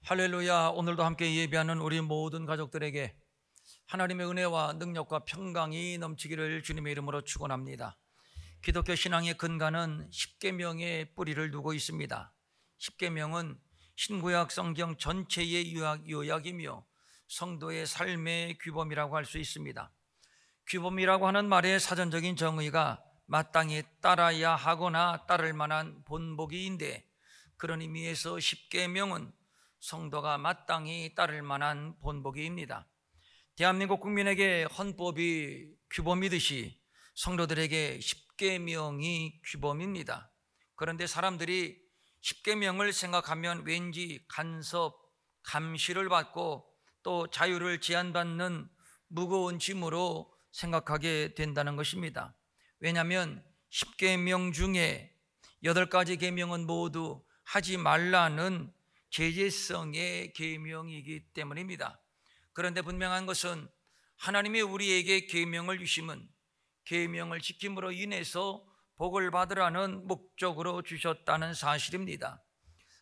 할렐루야. 오늘도 함께 예배하는 우리 모든 가족들에게 하나님의 은혜와 능력과 평강이 넘치기를 주님의 이름으로 축원합니다. 기독교 신앙의 근간은 십계명의 뿌리를 두고 있습니다. 십계명은 신구약 성경 전체의 요약이며 성도의 삶의 규범이라고 할 수 있습니다. 규범이라고 하는 말의 사전적인 정의가 마땅히 따라야 하거나 따를 만한 본보기인데, 그런 의미에서 십계명은 성도가 마땅히 따를 만한 본보기입니다. 대한민국 국민에게 헌법이 규범이듯이 성도들에게 십계명이 규범입니다. 그런데 사람들이 십계명을 생각하면 왠지 간섭, 감시를 받고 또 자유를 제한받는 무거운 짐으로 생각하게 된다는 것입니다. 왜냐하면 십계명 중에 8가지 계명은 모두 하지 말라는 제재성의 계명이기 때문입니다. 그런데 분명한 것은 하나님이 우리에게 계명을 주심은 계명을 지킴으로 인해서 복을 받으라는 목적으로 주셨다는 사실입니다.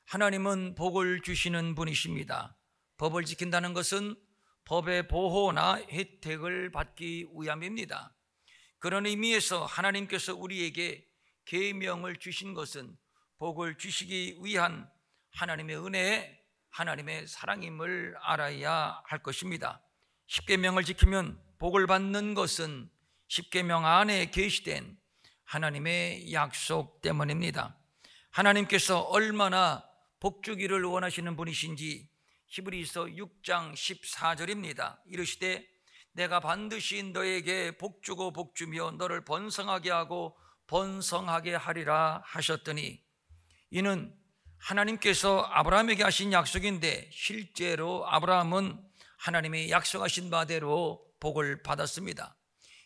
하나님은 복을 주시는 분이십니다. 법을 지킨다는 것은 법의 보호나 혜택을 받기 위함입니다. 그런 의미에서 하나님께서 우리에게 계명을 주신 것은 복을 주시기 위한 하나님의 은혜, 하나님의 사랑임을 알아야 할 것입니다. 십계명을 지키면 복을 받는 것은 십계명 안에 계시된 하나님의 약속 때문입니다. 하나님께서 얼마나 복 주기를 원하시는 분이신지 히브리서 6장 14절입니다. 이르시되 내가 반드시 너에게 복 주고 복 주며 너를 번성하게 하고 번성하게 하리라 하셨더니, 이는 하나님께서 아브라함에게 하신 약속인데 실제로 아브라함은 하나님의 약속하신 바대로 복을 받았습니다.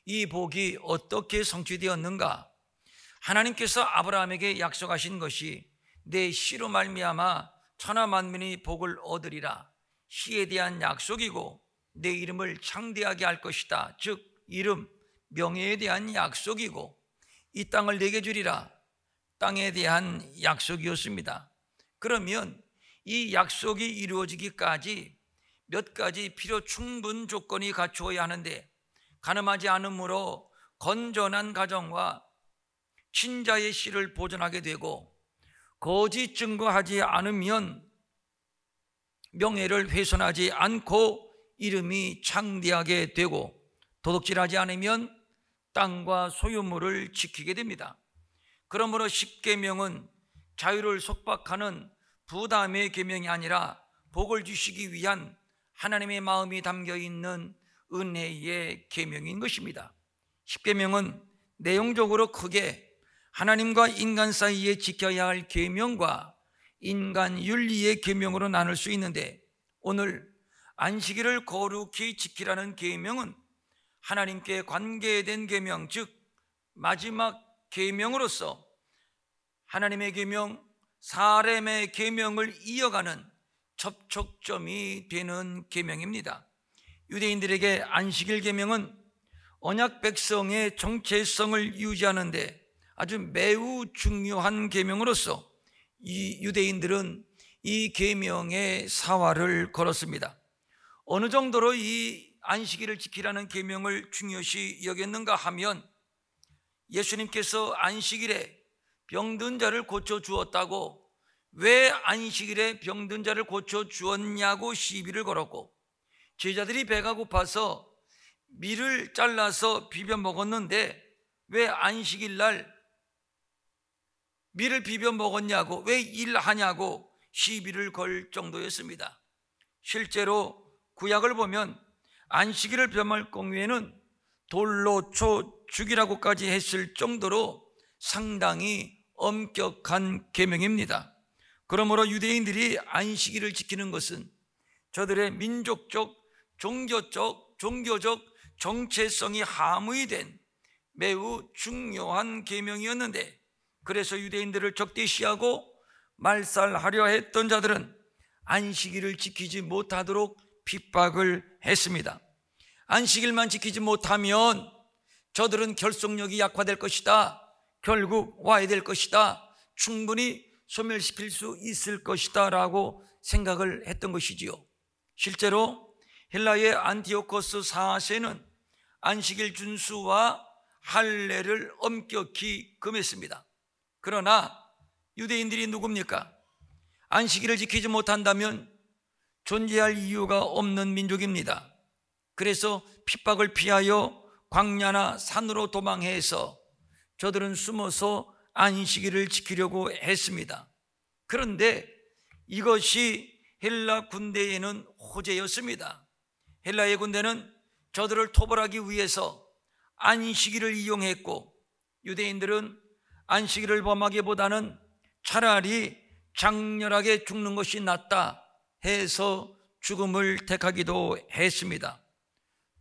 이 복이 어떻게 성취되었는가? 하나님께서 아브라함에게 약속하신 것이 내 씨로 말미암아 천하 만민이 복을 얻으리라, 씨에 대한 약속이고 내 이름을 창대하게 할 것이다. 즉 이름, 명예에 대한 약속이고 이 땅을 내게 주리라, 땅에 대한 약속이었습니다. 그러면 이 약속이 이루어지기까지 몇 가지 필요 충분 조건이 갖추어야 하는데, 가늠하지 않으므로 건전한 가정과 친자의 씨를 보존하게 되고, 거짓 증거하지 않으면 명예를 훼손하지 않고 이름이 창대하게 되고, 도둑질하지 않으면 땅과 소유물을 지키게 됩니다. 그러므로 십계명은 자유를 속박하는 부담의 계명이 아니라 복을 주시기 위한 하나님의 마음이 담겨있는 은혜의 계명인 것입니다. 십계명은 내용적으로 크게 하나님과 인간 사이에 지켜야 할 계명과 인간 윤리의 계명으로 나눌 수 있는데, 오늘 안식일을 거룩히 지키라는 계명은 하나님께 관계된 계명, 즉 마지막 계명으로서 하나님의 계명, 사람의 계명을 이어가는 접촉점이 되는 계명입니다. 유대인들에게 안식일 계명은 언약 백성의 정체성을 유지하는 데 아주 매우 중요한 계명으로서 이 유대인들은 이 계명에 사활을 걸었습니다. 어느 정도로 이 안식일을 지키라는 계명을 중요시 여겼는가 하면, 예수님께서 안식일에 병든 자를 고쳐 주었다고, 왜 안식일에 병든 자를 고쳐 주었냐고 시비를 걸었고, 제자들이 배가 고파서 밀을 잘라서 비벼 먹었는데 왜 안식일 날 밀을 비벼 먹었냐고, 왜 일하냐고 시비를 걸 정도였습니다. 실제로 구약을 보면 안식일을 범할 경우에는 돌로 쳐 죽이라고까지 했을 정도로 상당히 엄격한 계명입니다. 그러므로 유대인들이 안식일을 지키는 것은 저들의 민족적, 종교적 정체성이 함의 된 매우 중요한 계명이었는데, 그래서 유대인들을 적대시하고 말살하려 했던 자들은 안식일을 지키지 못하도록 핍박을 했습니다. 안식일만 지키지 못하면 저들은 결속력이 약화될 것이다, 결국 와야 될 것이다, 충분히 소멸시킬 수 있을 것이다 라고 생각을 했던 것이지요. 실제로 헬라의 안티오코스 4세는 안식일 준수와 할례를 엄격히 금했습니다. 그러나 유대인들이 누굽니까? 안식일을 지키지 못한다면 존재할 이유가 없는 민족입니다. 그래서 핍박을 피하여 광야나 산으로 도망해서 저들은 숨어서 안식일을 지키려고 했습니다. 그런데 이것이 헬라 군대에는 호재였습니다. 헬라의 군대는 저들을 토벌하기 위해서 안식일을 이용했고, 유대인들은 안식일을 범하기보다는 차라리 장렬하게 죽는 것이 낫다 해서 죽음을 택하기도 했습니다.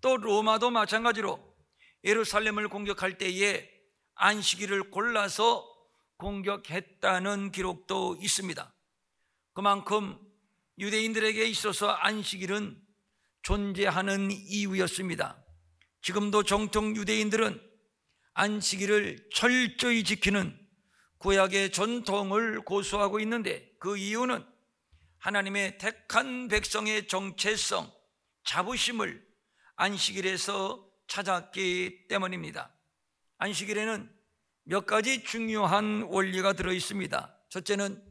또 로마도 마찬가지로 예루살렘을 공격할 때에 안식일을 골라서 공격했다는 기록도 있습니다. 그만큼 유대인들에게 있어서 안식일은 존재하는 이유였습니다. 지금도 정통 유대인들은 안식일을 철저히 지키는 구약의 전통을 고수하고 있는데, 그 이유는 하나님의 택한 백성의 정체성, 자부심을 안식일에서 찾았기 때문입니다. 안식일에는 몇 가지 중요한 원리가 들어 있습니다. 첫째는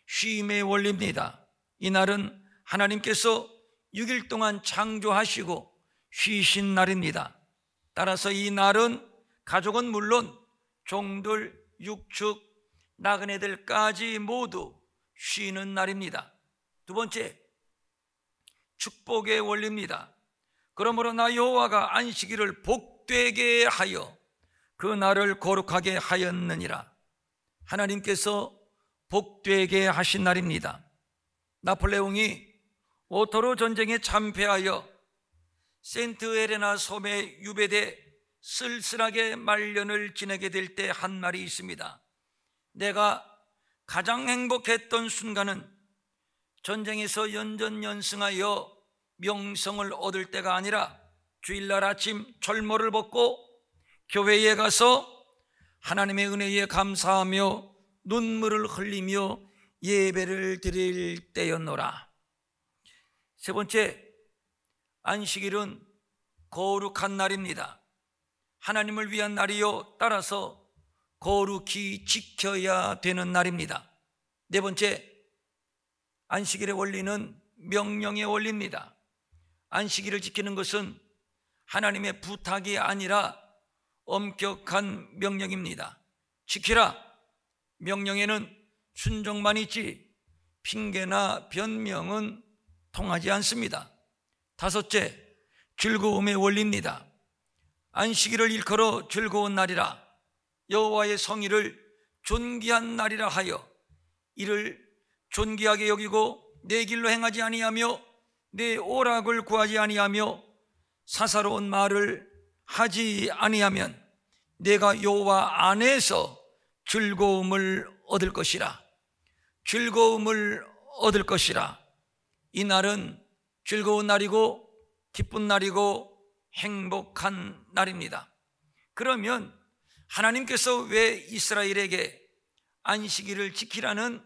쉼의 원리입니다. 이날은 하나님께서 6일 동안 창조하시고 쉬신 날입니다. 따라서 이 날은 가족은 물론 종들, 육축, 나그네들까지 모두 쉬는 날입니다. 두 번째, 축복의 원리입니다. 그러므로 나 여호와가 안식일을 복되게 하여 그 날을 거룩하게 하였느니라. 하나님께서 복되게 하신 날입니다. 나폴레옹이 오토로 전쟁에 참패하여 세인트 헬레나 섬에 유배돼 쓸쓸하게 말년을 지내게 될 때 한 말이 있습니다. 내가 가장 행복했던 순간은 전쟁에서 연전연승하여 명성을 얻을 때가 아니라 주일날 아침 철모를 벗고 교회에 가서 하나님의 은혜에 감사하며 눈물을 흘리며 예배를 드릴 때였노라. 세 번째, 안식일은 거룩한 날입니다. 하나님을 위한 날이요, 따라서 거룩히 지켜야 되는 날입니다. 네 번째, 안식일의 원리는 명령의 원리입니다. 안식일을 지키는 것은 하나님의 부탁이 아니라 엄격한 명령입니다. 지키라. 명령에는 순종만 있지 핑계나 변명은 통하지 않습니다. 다섯째, 즐거움의 원리입니다. 안식일을 일컬어 즐거운 날이라, 여호와의 성일을 존귀한 날이라 하여 이를 존귀하게 여기고 내 길로 행하지 아니하며 내 오락을 구하지 아니하며 사사로운 말을 하지 아니하면 내가 여호와 안에서 즐거움을 얻을 것이라. 즐거움을 얻을 것이라. 이 날은 즐거운 날이고 기쁜 날이고 행복한 날입니다. 그러면 하나님께서 왜 이스라엘에게 안식일을 지키라는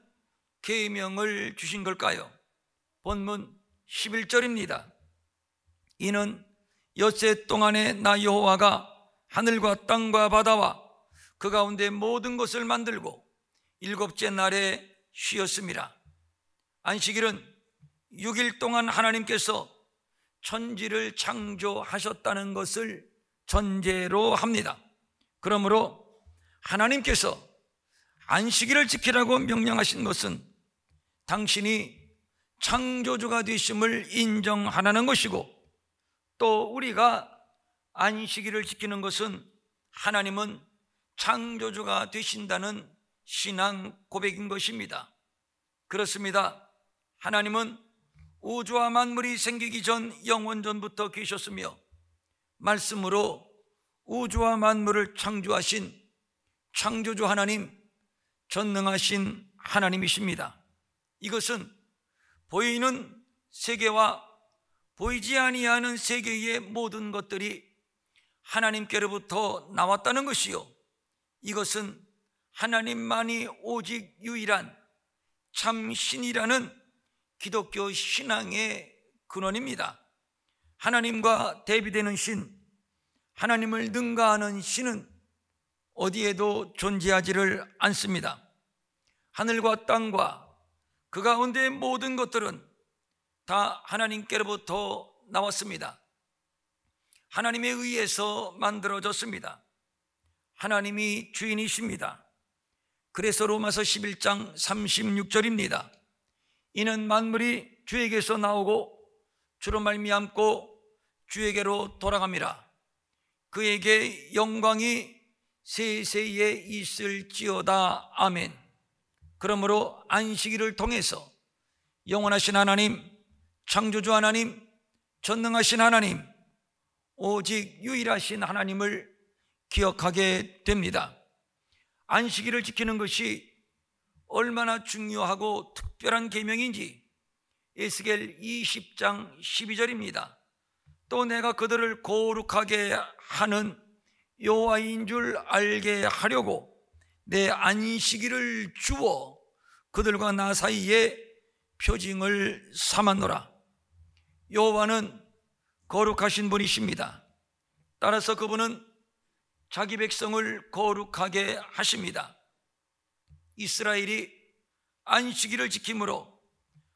계명을 주신 걸까요? 본문 11절입니다. 이는 엿새 동안에 나 여호와가 하늘과 땅과 바다와 그 가운데 모든 것을 만들고 일곱째 날에 쉬었습니다. 안식일은 6일 동안 하나님께서 천지를 창조하셨다는 것을 전제로 합니다. 그러므로 하나님께서 안식일을 지키라고 명령하신 것은 당신이 창조주가 되심을 인정하라는 것이고, 또 우리가 안식일을 지키는 것은 하나님은 창조주가 되신다는 신앙 고백인 것입니다. 그렇습니다. 하나님은 우주와 만물이 생기기 전 영원전부터 계셨으며 말씀으로 우주와 만물을 창조하신 창조주 하나님, 전능하신 하나님이십니다. 이것은 보이는 세계와 보이지 아니하는 세계의 모든 것들이 하나님께로부터 나왔다는 것이요, 이것은 하나님만이 오직 유일한 참 신이라는 기독교 신앙의 근원입니다. 하나님과 대비되는 신, 하나님을 능가하는 신은 어디에도 존재하지를 않습니다. 하늘과 땅과 그 가운데의 모든 것들은 다 하나님께로부터 나왔습니다. 하나님에 의해서 만들어졌습니다. 하나님이 주인이십니다. 그래서 로마서 11장 36절입니다. 이는 만물이 주에게서 나오고 주로 말미암고 주에게로 돌아갑니다. 그에게 영광이 세세에 있을지어다. 아멘. 그러므로 안식일을 통해서 영원하신 하나님, 창조주 하나님, 전능하신 하나님, 오직 유일하신 하나님을 기억하게 됩니다. 안식일을 지키는 것이 얼마나 중요하고 특별한 계명인지 에스겔 20장 12절입니다. 또 내가 그들을 거룩하게 하는 여호와인 줄 알게 하려고 내 안식일을 주어 그들과 나 사이에 표징을 삼았노라. 여호와는 거룩하신 분이십니다. 따라서 그분은 자기 백성을 거룩하게 하십니다. 이스라엘이 안식일을 지킴으로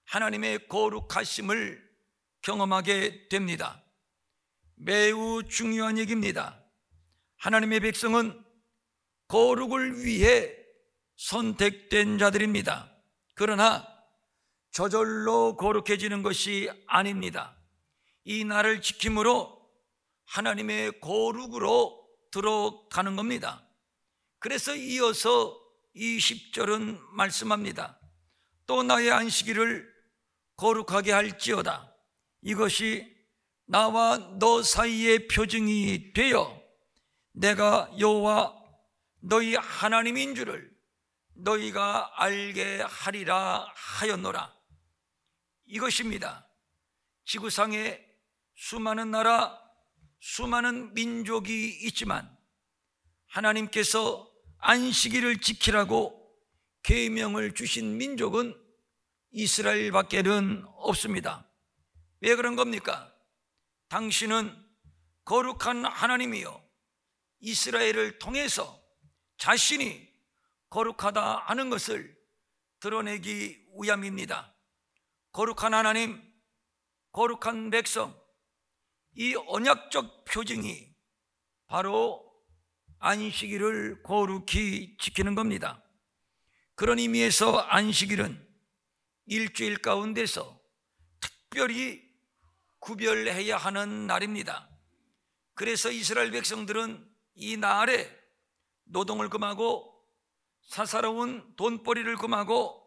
하나님의 거룩하심을 경험하게 됩니다. 매우 중요한 얘기입니다. 하나님의 백성은 거룩을 위해 선택된 자들입니다. 그러나 저절로 거룩해지는 것이 아닙니다. 이 날을 지킴으로 하나님의 거룩으로 들어가는 겁니다. 그래서 이어서 20절은 말씀합니다. 또 나의 안식일을 거룩하게 할지어다. 이것이 나와 너 사이의 표징이 되어 내가 여호와 너희 하나님인 줄을 너희가 알게 하리라 하였노라. 이것입니다. 지구상에 수많은 나라, 수많은 민족이 있지만 하나님께서 안식일을 지키라고 계명을 주신 민족은 이스라엘밖에는 없습니다. 왜 그런 겁니까? 당신은 거룩한 하나님이요 이스라엘을 통해서 자신이 거룩하다 하는 것을 드러내기 위함입니다. 거룩한 하나님, 거룩한 백성, 이 언약적 표징이 바로 안식일을 거룩히 지키는 겁니다. 그런 의미에서 안식일은 일주일 가운데서 특별히 구별해야 하는 날입니다. 그래서 이스라엘 백성들은 이 날에 노동을 금하고 사사로운 돈벌이를 금하고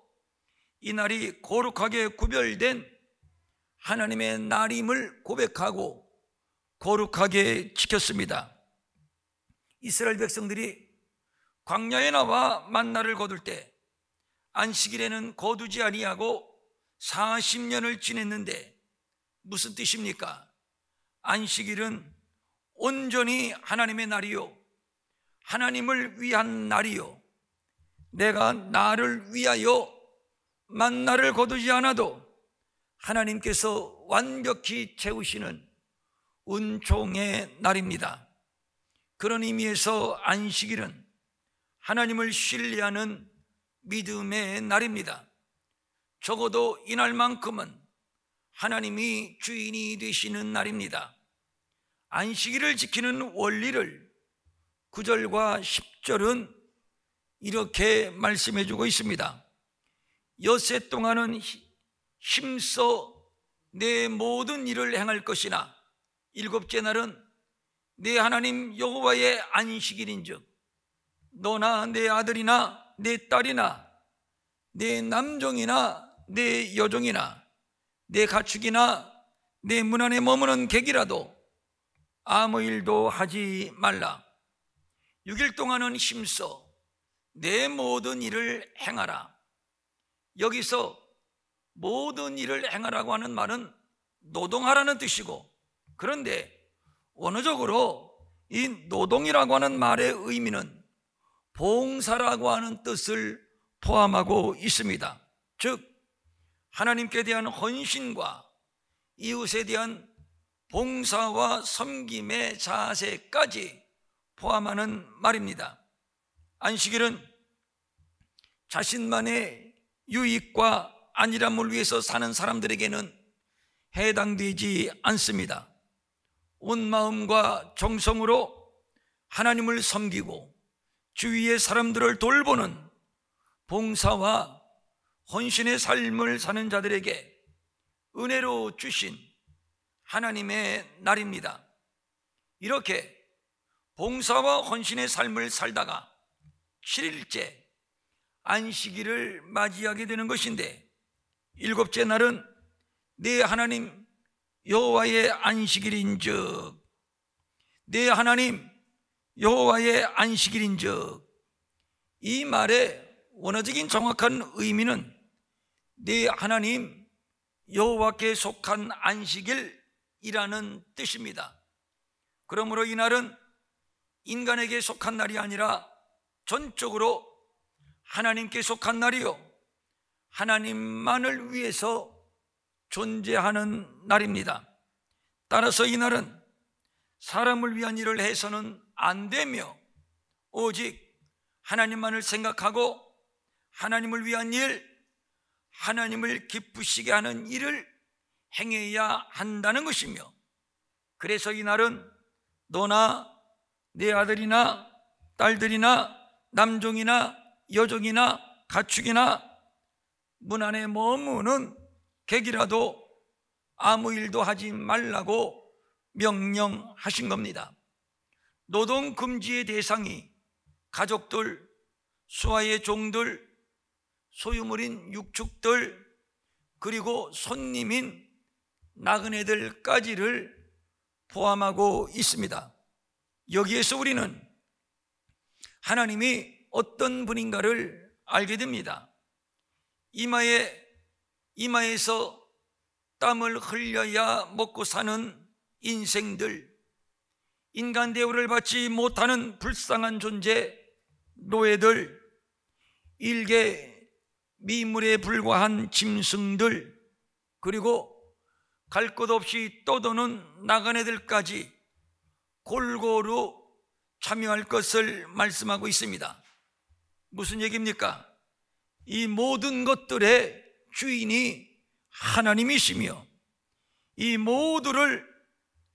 이 날이 거룩하게 구별된 하나님의 날임을 고백하고 거룩하게 지켰습니다. 이스라엘 백성들이 광야에 나와 만나를 거둘 때 안식일에는 거두지 아니하고 40년을 지냈는데 무슨 뜻입니까? 안식일은 온전히 하나님의 날이요 하나님을 위한 날이요 내가 나를 위하여 만나를 거두지 않아도 하나님께서 완벽히 채우시는 은총의 날입니다. 그런 의미에서 안식일은 하나님을 신뢰하는 믿음의 날입니다. 적어도 이날만큼은 하나님이 주인이 되시는 날입니다. 안식일을 지키는 원리를 9절과 10절은 이렇게 말씀해 주고 있습니다. 엿새 동안은 힘써 내 모든 일을 행할 것이나 일곱째 날은 내 하나님 여호와의 안식일인즉 너나 내 아들이나 내 딸이나 내 남종이나 내 여종이나 내 가축이나 내 문 안에 머무는 객이라도 아무 일도 하지 말라. 6일 동안은 힘써 내 모든 일을 행하라. 여기서 모든 일을 행하라고 하는 말은 노동하라는 뜻이고, 그런데 원어적으로 이 노동이라고 하는 말의 의미는 봉사라고 하는 뜻을 포함하고 있습니다. 즉 하나님께 대한 헌신과 이웃에 대한 봉사와 섬김의 자세까지 포함하는 말입니다. 안식일은 자신만의 유익과 안일함을 위해서 사는 사람들에게는 해당되지 않습니다. 온 마음과 정성으로 하나님을 섬기고 주위의 사람들을 돌보는 봉사와 헌신의 삶을 사는 자들에게 은혜로 주신 하나님의 날입니다. 이렇게 봉사와 헌신의 삶을 살다가 7일째 안식일을 맞이하게 되는 것인데, 7째 날은 내 하나님 여호와의 안식일인즉, 내 하나님 여호와의 안식일인즉, 이 말의 원어적인 정확한 의미는 내 하나님 여호와께 속한 안식일이라는 뜻입니다. 그러므로 이 날은 인간에게 속한 날이 아니라 전적으로 하나님께 속한 날이요, 하나님만을 위해서 존재하는 날입니다. 따라서 이 날은 사람을 위한 일을 해서는 안 되며 오직 하나님만을 생각하고 하나님을 위한 일, 하나님을 기쁘시게 하는 일을 행해야 한다는 것이며, 그래서 이 날은 너나 내 아들이나 딸들이나 남종이나 여종이나 가축이나 문 안에 머무는 객이라도 아무 일도 하지 말라고 명령하신 겁니다. 노동 금지의 대상이 가족들, 수하의 종들, 소유물인 육축들, 그리고 손님인 나그네들까지를 포함하고 있습니다. 여기에서 우리는 하나님이 어떤 분인가를 알게 됩니다. 이마에서 땀을 흘려야 먹고 사는 인생들, 인간 대우를 받지 못하는 불쌍한 존재, 노예들, 일개 미물에 불과한 짐승들, 그리고 갈 곳 없이 떠도는 나그네들까지 골고루 참여할 것을 말씀하고 있습니다. 무슨 얘기입니까? 이 모든 것들의 주인이 하나님이시며 이 모두를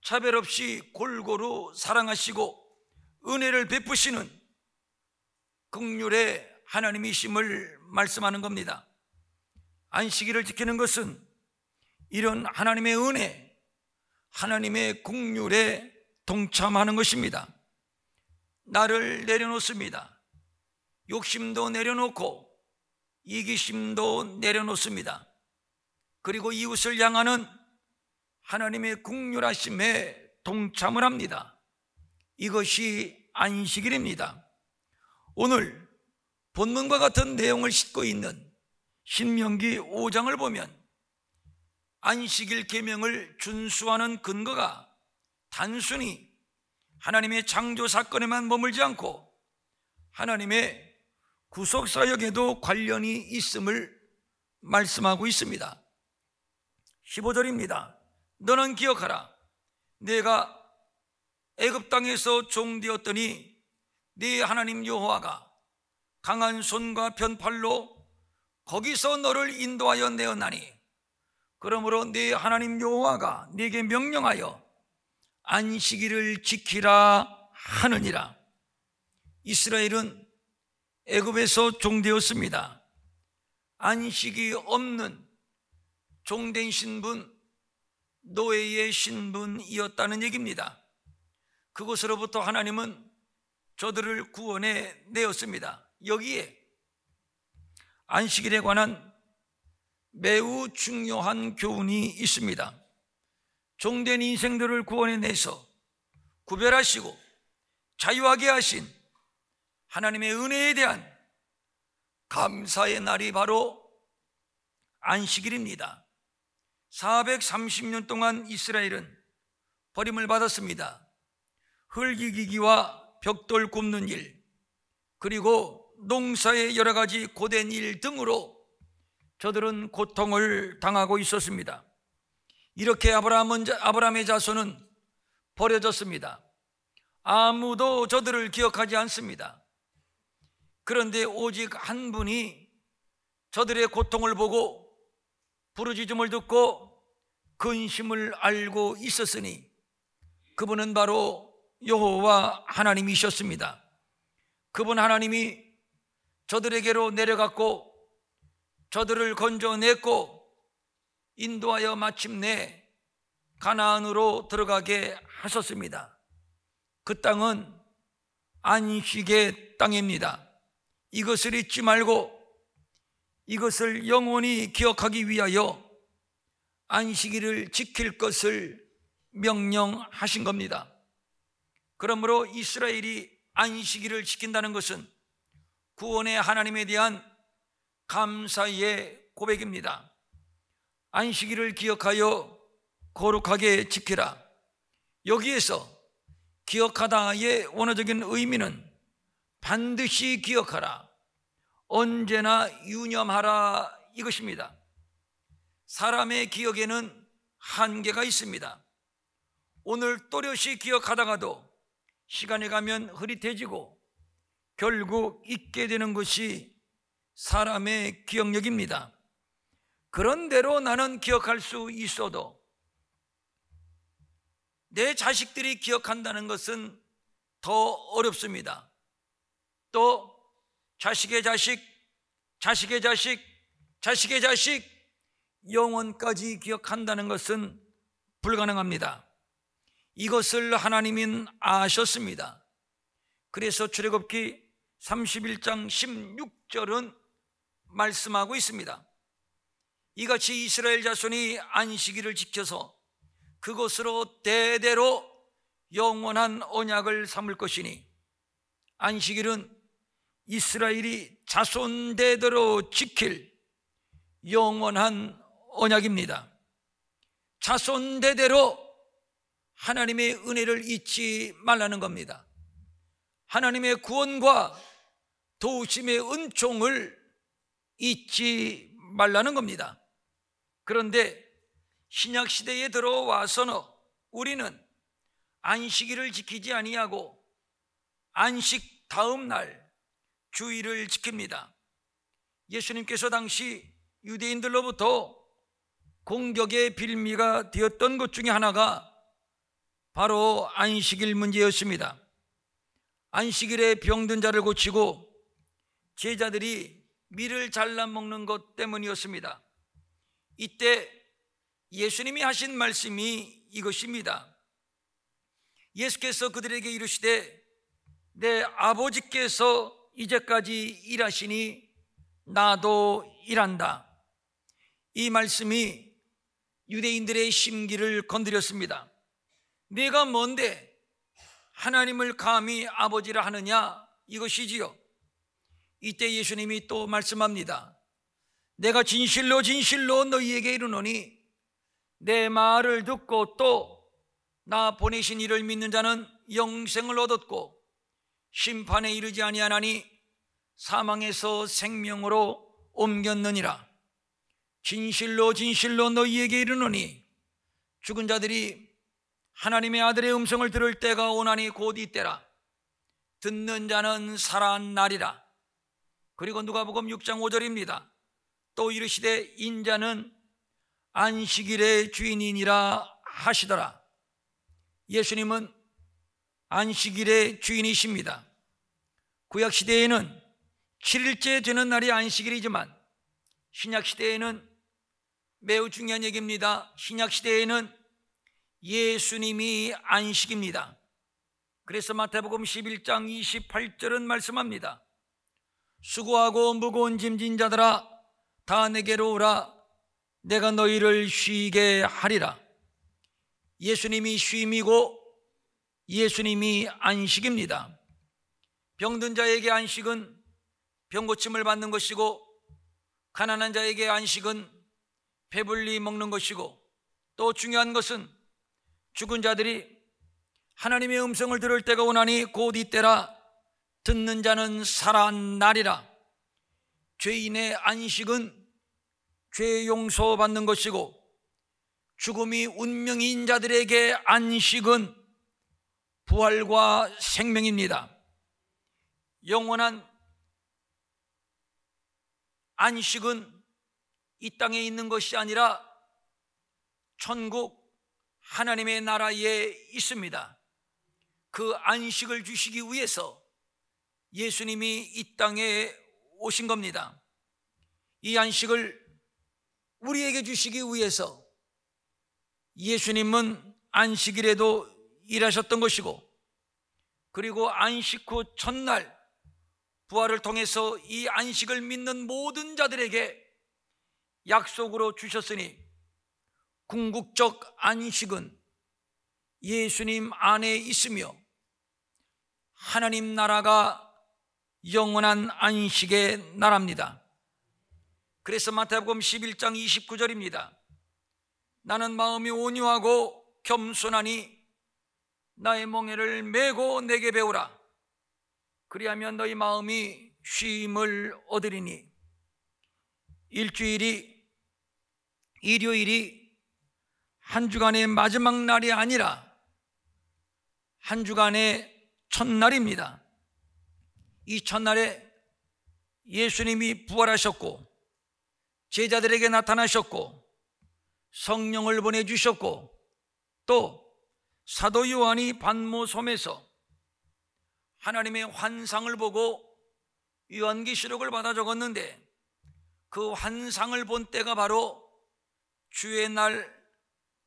차별 없이 골고루 사랑하시고 은혜를 베푸시는 긍휼의 하나님이심을 말씀하는 겁니다. 안식일을 지키는 것은 이런 하나님의 은혜, 하나님의 긍휼에 동참하는 것입니다. 나를 내려놓습니다. 욕심도 내려놓고 이기심도 내려놓습니다. 그리고 이웃을 향하는 하나님의 긍휼하심에 동참을 합니다. 이것이 안식일입니다. 오늘 본문과 같은 내용을 싣고 있는 신명기 5장을 보면 안식일 계명을 준수하는 근거가 단순히 하나님의 창조 사건에만 머물지 않고 하나님의 구속사역에도 관련이 있음을 말씀하고 있습니다. 15절입니다. 너는 기억하라. 내가 애굽 땅에서 종되었더니 네 하나님 여호와가 강한 손과 편팔로 거기서 너를 인도하여 내었나니, 그러므로 네 하나님 여호와가 네게 명령하여 안식일을 지키라 하느니라. 이스라엘은 애굽에서 종되었습니다. 안식이 없는 종된 신분, 노예의 신분이었다는 얘기입니다. 그곳으로부터 하나님은 저들을 구원해 내었습니다. 여기에 안식일에 관한 매우 중요한 교훈이 있습니다. 종된 인생들을 구원해 내서 구별하시고 자유하게 하신 하나님의 은혜에 대한 감사의 날이 바로 안식일입니다. 430년 동안 이스라엘은 버림을 받았습니다. 흙이기기와 벽돌 굽는 일, 그리고 농사의 여러 가지 고된 일 등으로 저들은 고통을 당하고 있었습니다. 이렇게 아브라함의 자손은 버려졌습니다. 아무도 저들을 기억하지 않습니다. 그런데 오직 한 분이 저들의 고통을 보고 부르짖음을 듣고 근심을 알고 있었으니 그분은 바로 여호와 하나님이셨습니다. 그분 하나님이 저들에게로 내려갔고 저들을 건져냈고 인도하여 마침내 가나안으로 들어가게 하셨습니다. 그 땅은 안식의 땅입니다. 이것을 잊지 말고 이것을 영원히 기억하기 위하여 안식일을 지킬 것을 명령하신 겁니다. 그러므로 이스라엘이 안식일을 지킨다는 것은 구원의 하나님에 대한 감사의 고백입니다. 안식일을 기억하여 거룩하게 지키라. 여기에서 기억하다의 원어적인 의미는 반드시 기억하라, 언제나 유념하라 이것입니다. 사람의 기억에는 한계가 있습니다. 오늘 또렷이 기억하다가도 시간이 가면 흐릿해지고 결국 잊게 되는 것이 사람의 기억력입니다. 그런대로 나는 기억할 수 있어도 내 자식들이 기억한다는 것은 더 어렵습니다. 또 자식의 자식, 자식의 자식, 자식의 자식, 영원까지 기억한다는 것은 불가능합니다. 이것을 하나님은 아셨습니다. 그래서 출애굽기 31장 16절은 말씀하고 있습니다. 이같이 이스라엘 자손이 안식일을 지켜서 그것으로 대대로 영원한 언약을 삼을 것이니, 안식일은 이스라엘이 자손 대대로 지킬 영원한 언약입니다. 자손 대대로 하나님의 은혜를 잊지 말라는 겁니다. 하나님의 구원과 도우심의 은총을 잊지 말라는 겁니다. 그런데 신약시대에 들어와서는 우리는 안식일을 지키지 아니하고 안식 다음 날 주일을 지킵니다. 예수님께서 당시 유대인들로부터 공격의 빌미가 되었던 것 중에 하나가 바로 안식일 문제였습니다. 안식일에 병든 자를 고치고 제자들이 밀을 잘라 먹는 것 때문이었습니다. 이때 예수님이 하신 말씀이 이것입니다. 예수께서 그들에게 이르시되 내 아버지께서 이제까지 일하시니 나도 일한다. 이 말씀이 유대인들의 심기를 건드렸습니다. 내가 뭔데 하나님을 감히 아버지라 하느냐, 이것이지요. 이때 예수님이 또 말씀합니다. 내가 진실로 진실로 너희에게 이르노니 내 말을 듣고 또 나 보내신 이를 믿는 자는 영생을 얻었고 심판에 이르지 아니하나니 사망에서 생명으로 옮겼느니라. 진실로 진실로 너희에게 이르노니 죽은 자들이 하나님의 아들의 음성을 들을 때가 오나니 곧 이때라. 듣는 자는 살아나리라. 그리고 누가복음 6장 5절입니다. 또 이르시되 인자는 안식일의 주인이니라 하시더라. 예수님은 안식일의 주인이십니다. 구약시대에는 7일째 되는 날이 안식일이지만 신약시대에는 매우 중요한 얘기입니다. 신약시대에는 예수님이 안식입니다. 그래서 마태복음 11장 28절은 말씀합니다. 수고하고 무거운 짐진 자들아 다 내게로 오라. 내가 너희를 쉬게 하리라. 예수님이 쉼이고 예수님이 안식입니다. 병든 자에게 안식은 병고침을 받는 것이고 가난한 자에게 안식은 배불리 먹는 것이고 또 중요한 것은 죽은 자들이 하나님의 음성을 들을 때가 오나니 곧 이때라. 듣는 자는 살아나리라. 죄인의 안식은 죄 용서받는 것이고, 죽음이 운명인 자들에게 안식은 부활과 생명입니다. 영원한 안식은 이 땅에 있는 것이 아니라 천국 하나님의 나라에 있습니다. 그 안식을 주시기 위해서 예수님이 이 땅에 오신 겁니다. 이 안식을 우리에게 주시기 위해서 예수님은 안식일에도 일하셨던 것이고, 그리고 안식 후 첫날 부활을 통해서 이 안식을 믿는 모든 자들에게 약속으로 주셨으니, 궁극적 안식은 예수님 안에 있으며 하나님 나라가 영원한 안식의 나라입니다. 그래서 마태복음 11장 29절입니다. 나는 마음이 온유하고 겸손하니 나의 멍에를 메고 내게 배우라. 그리하면 너희 마음이 쉼을 얻으리니. 일요일이 한 주간의 마지막 날이 아니라 한 주간의 첫날입니다. 이 첫날에 예수님이 부활하셨고 제자들에게 나타나셨고 성령을 보내주셨고, 또 사도 요한이 반모섬에서 하나님의 환상을 보고 요한계시록을 받아 적었는데, 그 환상을 본 때가 바로 주의 날,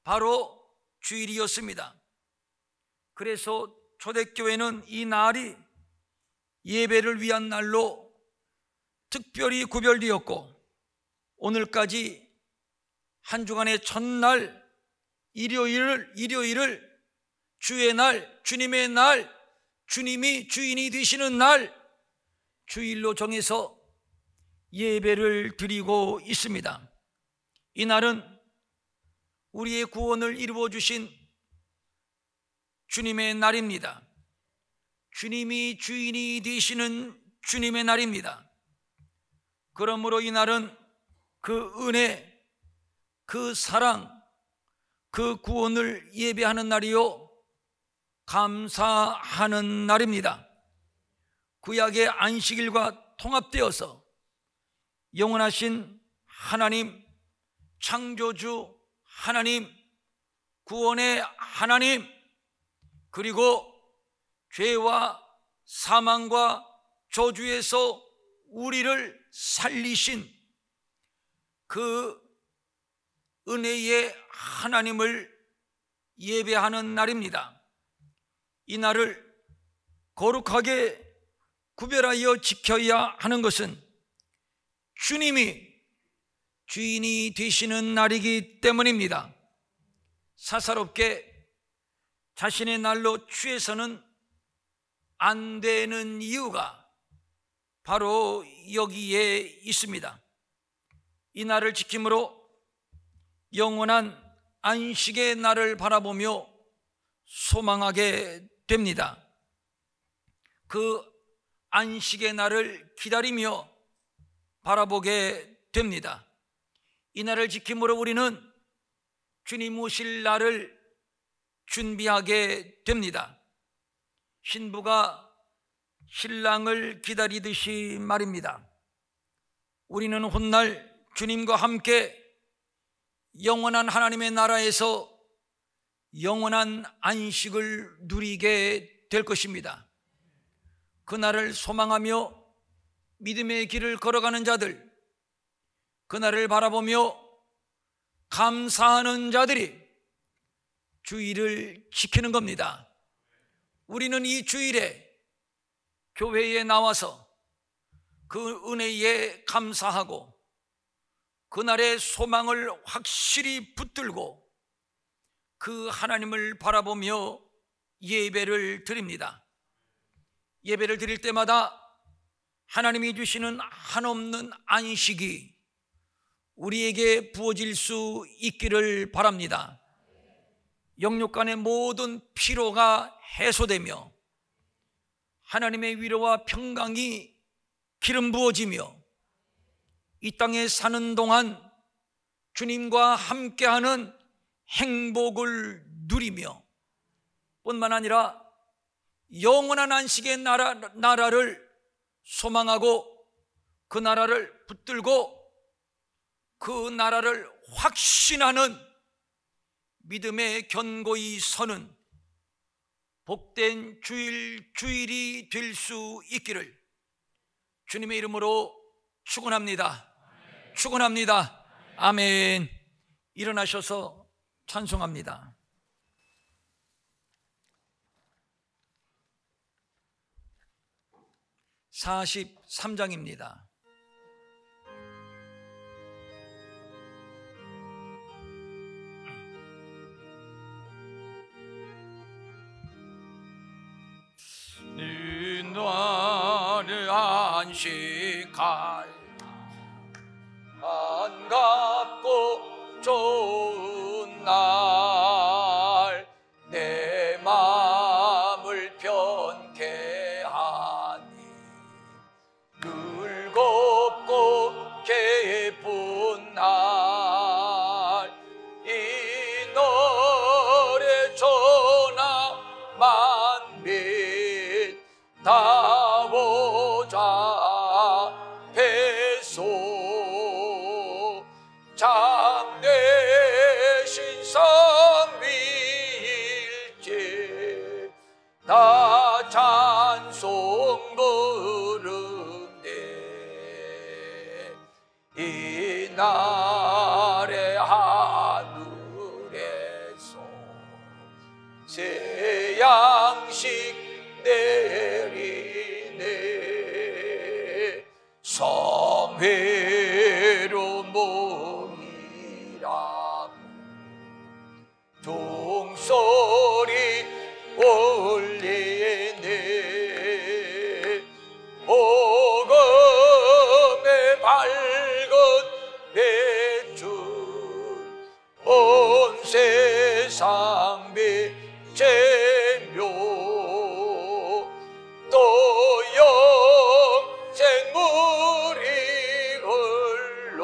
바로 주일이었습니다. 그래서 초대교회는 이 날이 예배를 위한 날로 특별히 구별되었고, 오늘까지 한 주간의 첫날 일요일을 주의 날, 주님의 날, 주님이 주인이 되시는 날, 주일로 정해서 예배를 드리고 있습니다. 이 날은 우리의 구원을 이루어 주신 주님의 날입니다. 주님이 주인이 되시는 주님의 날입니다. 그러므로 이 날은 그 은혜, 그 사랑, 그 구원을 예배하는 날이요, 감사하는 날입니다. 구약의 안식일과 통합되어서 영원하신 하나님, 창조주 하나님, 구원의 하나님, 그리고 죄와 사망과 저주에서 우리를 살리신 그 은혜의 하나님을 예배하는 날입니다. 이 날을 거룩하게 구별하여 지켜야 하는 것은 주님이 주인이 되시는 날이기 때문입니다. 사사롭게 자신의 날로 취해서는 안 되는 이유가 바로 여기에 있습니다. 이 날을 지킴으로 영원한 안식의 날을 바라보며 소망하게 됩니다. 그 안식의 날을 기다리며 바라보게 됩니다. 이 날을 지킴으로 우리는 주님 오실 날을 준비하게 됩니다. 신부가 신랑을 기다리듯이 말입니다. 우리는 훗날 주님과 함께 영원한 하나님의 나라에서 영원한 안식을 누리게 될 것입니다. 그날을 소망하며 믿음의 길을 걸어가는 자들, 그날을 바라보며 감사하는 자들이 주일을 지키는 겁니다. 우리는 이 주일에 교회에 나와서 그 은혜에 감사하고 그날의 소망을 확실히 붙들고 그 하나님을 바라보며 예배를 드립니다. 예배를 드릴 때마다 하나님이 주시는 한없는 안식이 우리에게 부어질 수 있기를 바랍니다. 영육간의 모든 피로가 해소되며 하나님의 위로와 평강이 기름 부어지며 이 땅에 사는 동안 주님과 함께하는 행복을 누리며 뿐만 아니라 영원한 안식의 나라를 소망하고 그 나라를 붙들고 그 나라를 확신하는 믿음에 견고히 서는 복된 주일이 될 수 있기를 주님의 이름으로 축원합니다. 축원합니다. 아멘. 일어나셔서 찬송합니다. 43장입니다. 이 날을 안식할 반갑고 좋은 날, 내 마음을 편케 하니 즐겁고 기쁜 날, 이 노래 전하 만민 다 보자 배소 참되신 선비일지 다 찬송 부르네. 이 날의 하늘에서 새 양식 내리네. 성회로 모이라고 종소리 올리네. 복음의 밝은 배출 온 세상 빛제묘 또 영생물이 흘러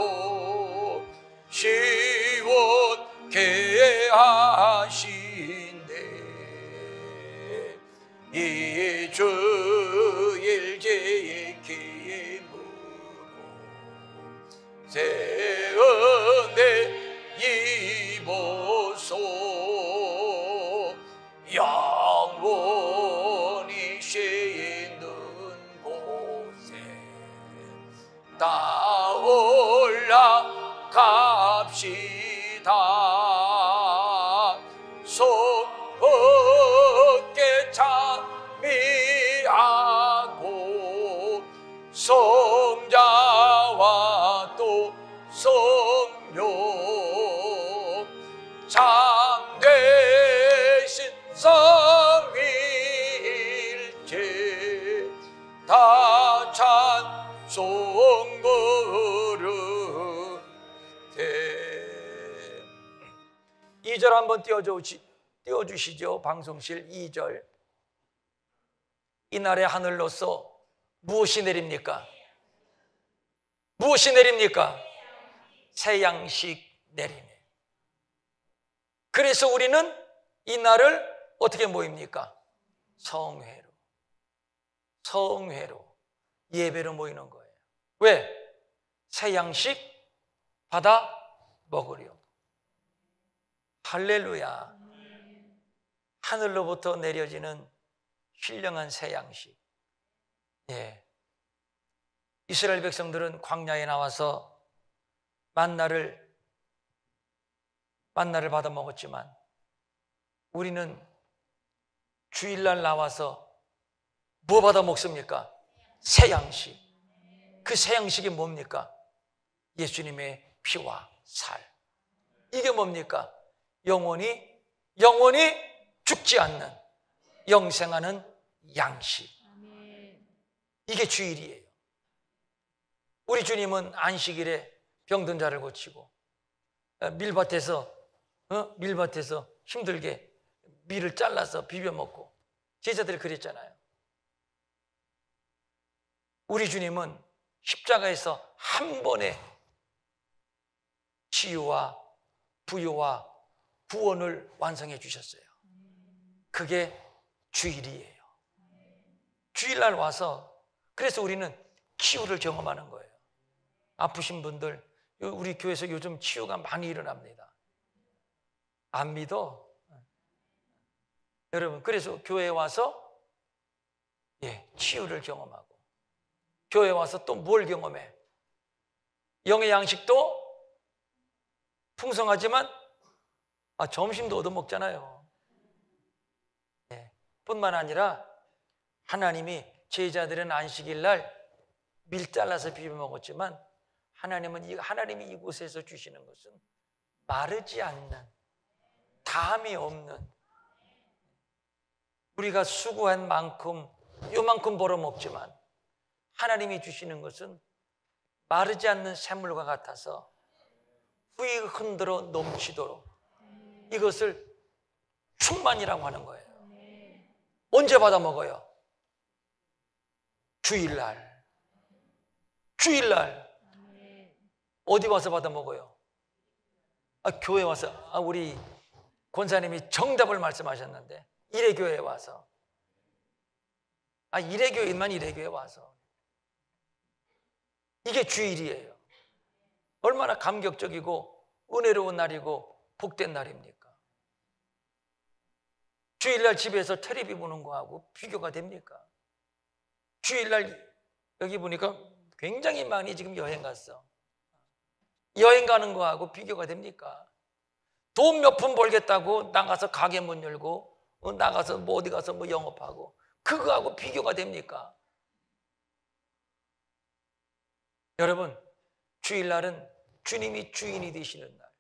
시원케 하시네. 이 주일 지킴으로 새 은혜 입어서 영원히 쉬는 곳에 다 올라갑시다. 속헛게 찬미하고 성자와 또 성령 참되신 성일체 다 찬송 부르네. 2절 한번 띄워주시죠. 방송실 2절. 이날의 하늘로서 무엇이 내립니까? 무엇이 내립니까? 새 양식 내리네. 그래서 우리는 이날을 어떻게 모입니까? 성회로 예배로 모이는 거예요. 왜? 새 양식 받아 먹으려. 할렐루야. 하늘로부터 내려지는 신령한 새 양식. 예. 이스라엘 백성들은 광야에 나와서 만나를 받아 먹었지만 우리는 주일날 나와서 뭐 받아 먹습니까? 새 양식. 그 새 양식이 뭡니까? 예수님의 피와 살. 이게 뭡니까? 영원히 죽지 않는 영생하는 양식. 이게 주일이에요. 우리 주님은 안식일에 병든 자를 고치고 밀밭에서 힘들게 밀을 잘라서 비벼 먹고 제자들이 그랬잖아요. 우리 주님은 십자가에서 한 번에 치유와 부유와 구원을 완성해 주셨어요. 그게 주일이에요. 주일날 와서, 그래서 우리는 치유를 경험하는 거예요. 아프신 분들, 우리 교회에서 요즘 치유가 많이 일어납니다. 안 믿어? 여러분, 그래서 교회에 와서 치유를 경험하고, 교회에 와서 또 뭘 경험해? 영의 양식도 풍성하지만 점심도 얻어먹잖아요. 뿐만 아니라 하나님이 제자들은 안식일 날 밀 잘라서 비벼 먹었지만 하나님이 이곳에서 주시는 것은 마르지 않는, 담이 없는, 우리가 수고한 만큼 요만큼 벌어먹지만 하나님이 주시는 것은 마르지 않는 샘물과 같아서 후이 흔들어 넘치도록, 이것을 충만이라고 하는 거예요. 언제 받아 먹어요? 주일날. 주일날. 어디 와서 받아 먹어요? 교회 와서. 우리 권사님이 정답을 말씀하셨는데, 이래교회에 와서. 이래교회만 이래교회에 와서. 이게 주일이에요. 얼마나 감격적이고 은혜로운 날이고 복된 날입니까? 주일날 집에서 텔레비 보는 거하고 비교가 됩니까? 주일날 여기 보니까 굉장히 많이 지금 여행 갔어. 여행 가는 거하고 비교가 됩니까? 돈 몇 푼 벌겠다고 나가서 가게 문 열고 나가서 어디 가서 영업하고, 그거하고 비교가 됩니까? 여러분, 주일날은 주님이 주인이 되시는 날.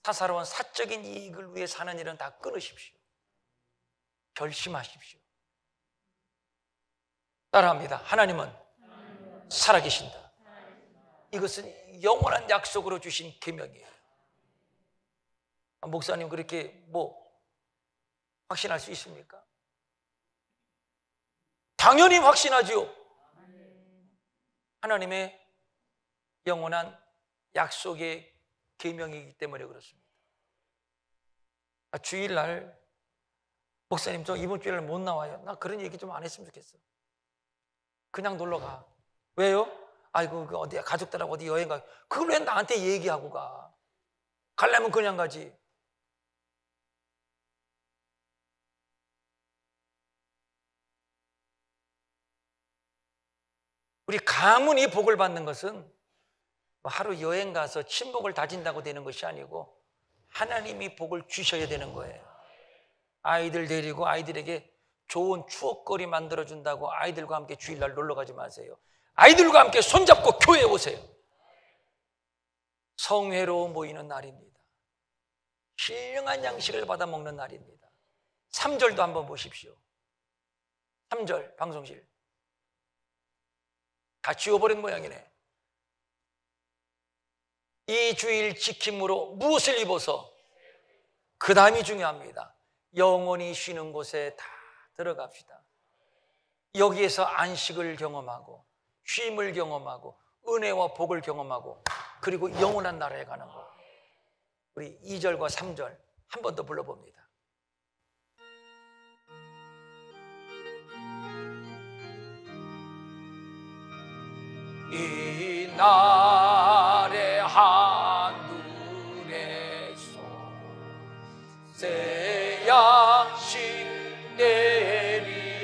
사사로운 사적인 이익을 위해 사는 일은 다 끊으십시오. 결심하십시오. 따라합니다. 하나님은 살아계신다. 이것은 영원한 약속으로 주신 계명이에요. 목사님, 그렇게 확신할 수 있습니까? 당연히 확신하지요. 하나님의 영원한 약속의 계명이기 때문에 그렇습니다. 주일날, 목사님 저 이번 주일날 못 나와요. 나 그런 얘기 좀 안 했으면 좋겠어. 그냥 놀러 가. 왜요? 아이고, 어디 가족들하고 어디 여행 가. 그걸 왜 나한테 얘기하고 가? 가려면 그냥 가지. 우리 가문이 복을 받는 것은 하루 여행 가서 친목을 다진다고 되는 것이 아니고 하나님이 복을 주셔야 되는 거예요. 아이들 데리고 아이들에게 좋은 추억거리 만들어준다고 아이들과 함께 주일날 놀러 가지 마세요. 아이들과 함께 손잡고 교회에 오세요. 성회로 모이는 날입니다. 신령한 양식을 받아 먹는 날입니다. 3절도 한번 보십시오. 3절 방송실 다 지워버린 모양이네. 이 주일 지킴으로 무엇을 입어서, 그 다음이 중요합니다. 영원히 쉬는 곳에 다 들어갑시다. 여기에서 안식을 경험하고 쉼을 경험하고 은혜와 복을 경험하고, 그리고 영원한 나라에 가는 거. 우리 2절과 3절 한 번 더 불러봅니다. 이 날의 하늘에서 새 양식 내리네.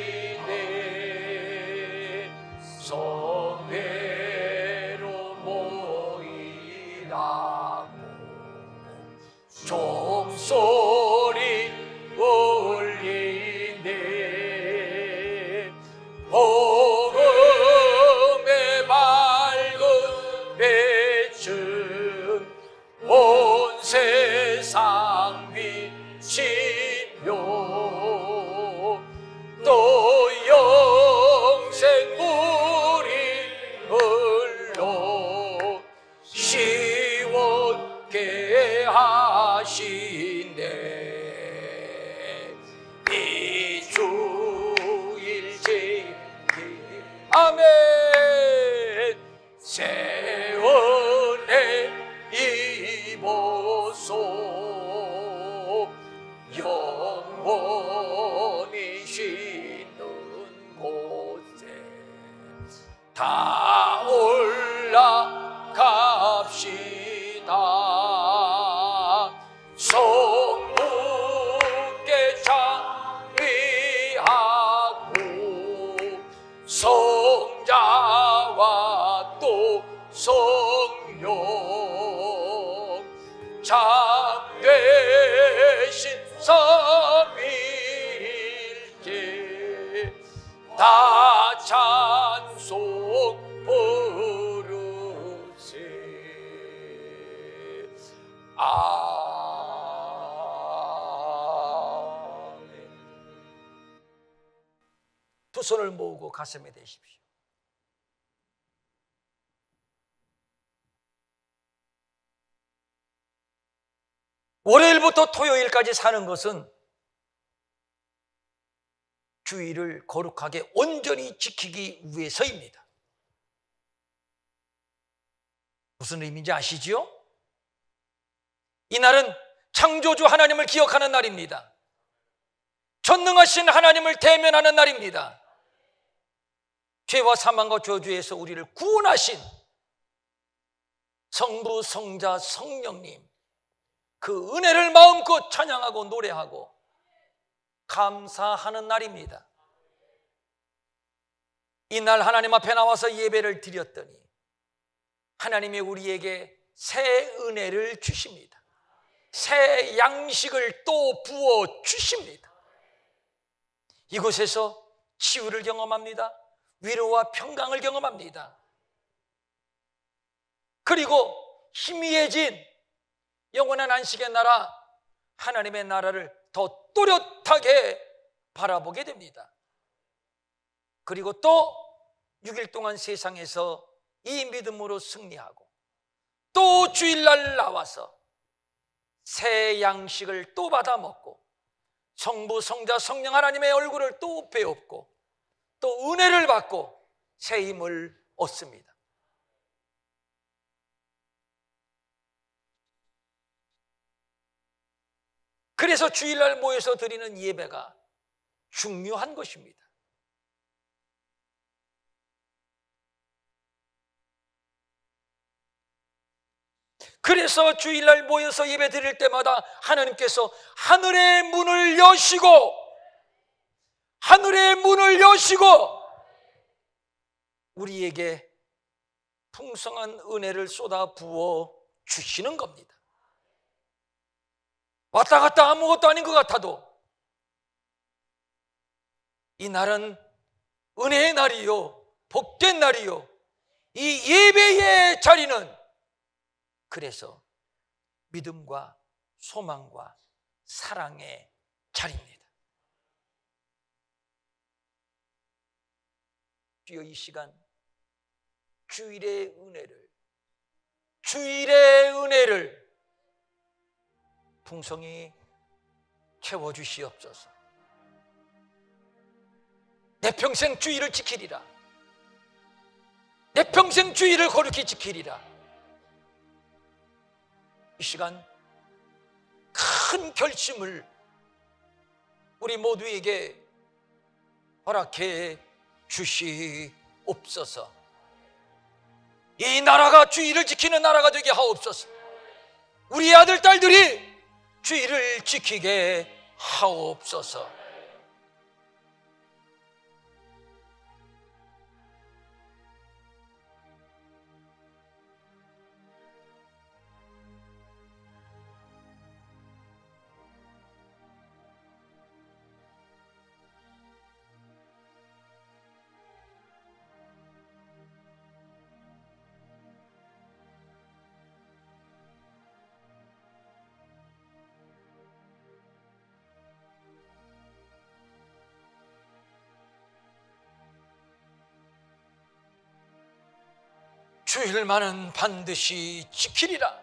성회로 모이라고 종소리 울리네. 복음의 밝은 빛은 온 세상 비치며 또 영생 물이 흘러 시원케 하시네. 이 주일 지키 아멘. 세월의 이 참되신 삼위일체 다 찬송 부르세. 아멘. 두 손을 모으고 가슴에 대십시오. 월요일부터 토요일까지 사는 것은 주일을 거룩하게 온전히 지키기 위해서입니다. 무슨 의미인지 아시지요? 이날은 창조주 하나님을 기억하는 날입니다. 전능하신 하나님을 대면하는 날입니다. 죄와 사망과 저주에서 우리를 구원하신 성부, 성자, 성령님, 그 은혜를 마음껏 찬양하고 노래하고 감사하는 날입니다. 이날 하나님 앞에 나와서 예배를 드렸더니 하나님이 우리에게 새 은혜를 주십니다. 새 양식을 또 부어 주십니다. 이곳에서 치유를 경험합니다. 위로와 평강을 경험합니다. 그리고 희미해진 영원한 안식의 나라, 하나님의 나라를 더 또렷하게 바라보게 됩니다. 그리고 또 6일 동안 세상에서 이 믿음으로 승리하고 또 주일날 나와서 새 양식을 또 받아 먹고 성부, 성자, 성령 하나님의 얼굴을 또 배웁고 또 은혜를 받고 새 힘을 얻습니다. 그래서 주일날 모여서 드리는 예배가 중요한 것입니다. 그래서 주일날 모여서 예배 드릴 때마다 하나님께서 하늘의 문을 여시고 우리에게 풍성한 은혜를 쏟아 부어 주시는 겁니다. 왔다 갔다 아무것도 아닌 것 같아도 이 날은 은혜의 날이요, 복된 날이요, 이 예배의 자리는 그래서 믿음과 소망과 사랑의 자리입니다. 주여, 이 시간 주일의 은혜를 풍성히 채워주시옵소서. 내 평생 주일을 지키리라. 내 평생 주일을 거룩히 지키리라. 이 시간 큰 결심을 우리 모두에게 허락해 주시옵소서. 이 나라가 주일을 지키는 나라가 되게 하옵소서. 우리 아들, 딸들이 주일을 지키게 하옵소서. 주일만은 반드시 지키리라.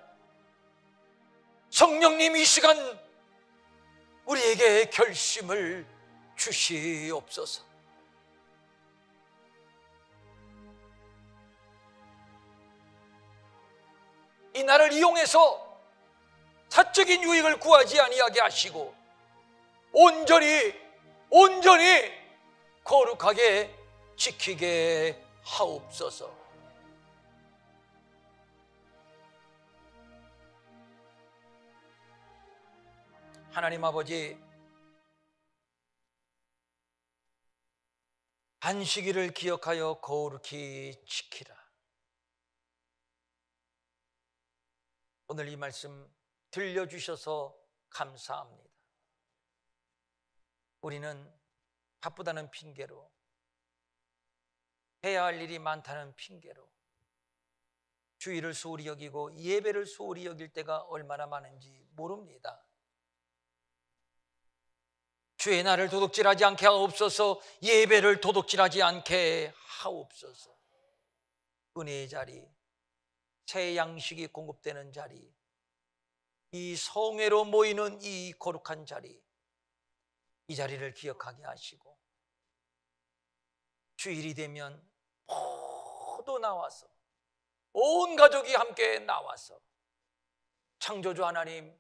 성령님, 이 시간 우리에게 결심을 주시옵소서. 이 날을 이용해서 사적인 유익을 구하지 아니하게 하시고 온전히 거룩하게 지키게 하옵소서. 하나님 아버지, 안식일을 기억하여 거룩히 지키라. 오늘 이 말씀 들려주셔서 감사합니다. 우리는 바쁘다는 핑계로, 해야 할 일이 많다는 핑계로 주일을 소홀히 여기고 예배를 소홀히 여길 때가 얼마나 많은지 모릅니다. 주의 날을 도둑질하지 않게 하옵소서. 예배를 도둑질하지 않게 하옵소서. 은혜의 자리, 새 양식이 공급되는 자리, 이 성회로 모이는 이 거룩한 자리, 이 자리를 기억하게 하시고 주일이 되면 모두 나와서, 온 가족이 함께 나와서 창조주 하나님,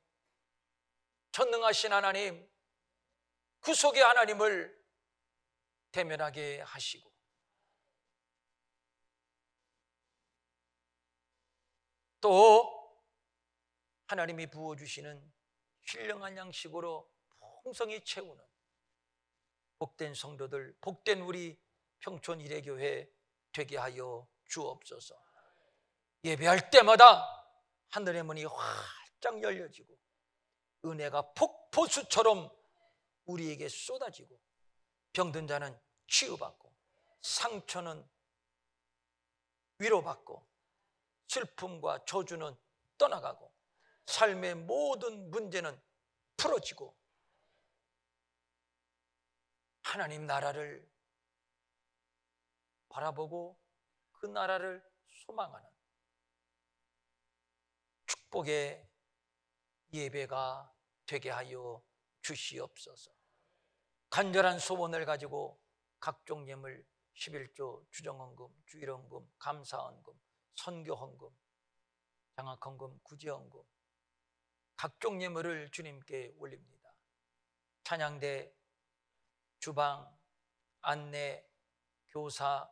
전능하신 하나님, 구속의 하나님을 대면하게 하시고 또 하나님이 부어주시는 신령한 양식으로 풍성히 채우는 복된 성도들, 복된 우리 평촌 일회교회 되게 하여 주옵소서. 예배할 때마다 하늘의 문이 활짝 열려지고 은혜가 폭포수처럼 우리에게 쏟아지고 병든 자는 치유받고 상처는 위로받고 슬픔과 저주는 떠나가고 삶의 모든 문제는 풀어지고 하나님 나라를 바라보고 그 나라를 소망하는 축복의 예배가 되게 하여 주시옵소서. 간절한 소원을 가지고 각종 예물 11조, 주정헌금, 주일헌금, 감사헌금, 선교헌금, 장학헌금, 구제헌금 각종 예물을 주님께 올립니다. 찬양대, 주방, 안내, 교사,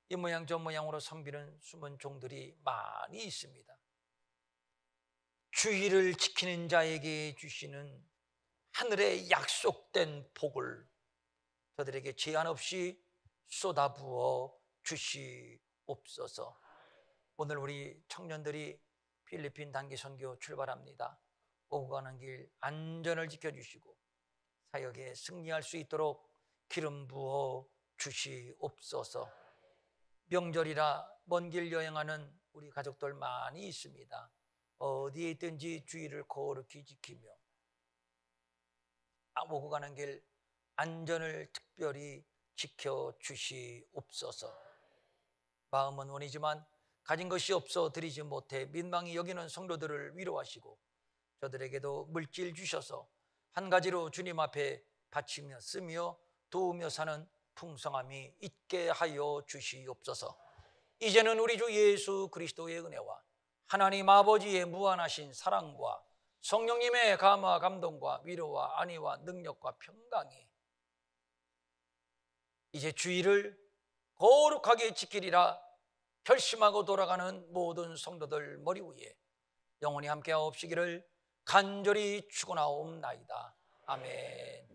이 모양 저 모양으로 섬기는 숨은 종들이 많이 있습니다. 주의를 지키는 자에게 주시는 하늘의 약속된 복을 저들에게 제한 없이 쏟아부어 주시옵소서. 오늘 우리 청년들이 필리핀 단기 선교 출발합니다. 오고 가는 길 안전을 지켜주시고 사역에 승리할 수 있도록 기름 부어 주시옵소서. 명절이라 먼 길 여행하는 우리 가족들 많이 있습니다. 어디에 있든지 주의를 거룩히 지키며 오고 가는 길 안전을 특별히 지켜주시옵소서. 마음은 원이지만 가진 것이 없어 드리지 못해 민망히 여기는 성도들을 위로하시고 저들에게도 물질 주셔서 한 가지로 주님 앞에 바치며 쓰며 도우며 사는 풍성함이 있게 하여 주시옵소서. 이제는 우리 주 예수 그리스도의 은혜와 하나님 아버지의 무한하신 사랑과 성령님의 감화 감동과 위로와 안위와 능력과 평강이 이제 주의를 거룩하게 지키리라 결심하고 돌아가는 모든 성도들 머리 위에 영원히 함께하옵시기를 간절히 축원하옵나이다. 아멘.